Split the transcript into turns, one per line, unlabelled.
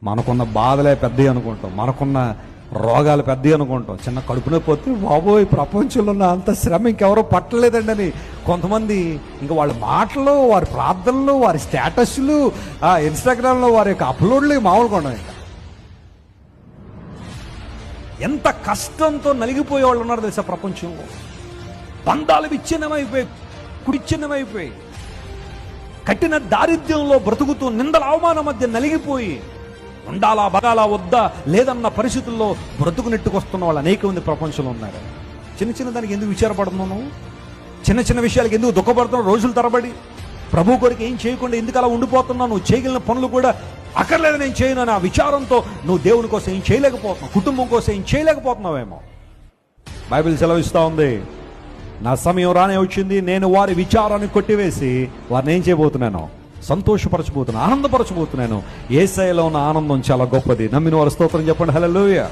మనకున్న బాధలే పెద్దవి అనుకుంటాం, మనకున్న రోగాలు పెద్దవి అనుకుంటాం. చిన్న కడుపు నొప్పి పోతే బాబోయ్ ప్రపంచంలో ఉన్న అంత శ్రమ ఇంకెవరో పట్టలేదండి అని కొంతమంది ఇంకా వాళ్ళ మాటలు, వారి ప్రార్థనలు, వారి స్టేటస్లు, ఇన్స్టాగ్రామ్లో వారి యొక్క అప్లోడ్లు మామూలుగా ఉండవు. ఇంకా ఎంత కష్టంతో నలిగిపోయే వాళ్ళు ఉన్నారు తెలుసా ప్రపంచంలో. బంధాలు విచ్ఛిన్నమైపోయి, కుడిచ్ఛిన్నమైపోయి, కఠిన దారిద్ర్యంలో బ్రతుకుతూ నిందల అవమానం మధ్య నలిగిపోయి, ఉండాలా బగాలా వద్దా లేదన్న పరిస్థితుల్లో బ్రతుకు నెట్టుకొస్తున్న వాళ్ళు అనేక మంది ప్రపంచంలో ఉన్నారు. చిన్న చిన్న దానికి ఎందుకు విచారపడుతున్నావు? చిన్న చిన్న విషయాలకు ఎందుకు దుఃఖపడుతున్నావు? రోజుల తరబడి ప్రభు కొరకు ఏం చేయకుండా ఎందుకు అలా ఉండిపోతున్నావు? నువ్వు చేయగలిగిన పనులు కూడా అక్కర్లేదు నేను చేయను అని ఆ విచారంతో నువ్వు దేవుని కోసం ఏం చేయలేకపోతున్నావు, కుటుంబం కోసం ఏం చేయలేకపోతున్నావేమో. బైబిల్ సెలవిస్తూ ఉంది, నా సమయం రానే వచ్చింది, నేను వారి విచారాన్ని కొట్టివేసి వారిని ఏం చేయబోతున్నాను? సంతోషపరచబోతున్నాను, ఆనందపరచబోతున్నాను. యేసయ్యలో ఉన్న ఆనందం చాలా గొప్పది. నమ్మిన వారు స్తోత్రం చెప్పండి. హల్లెలూయా.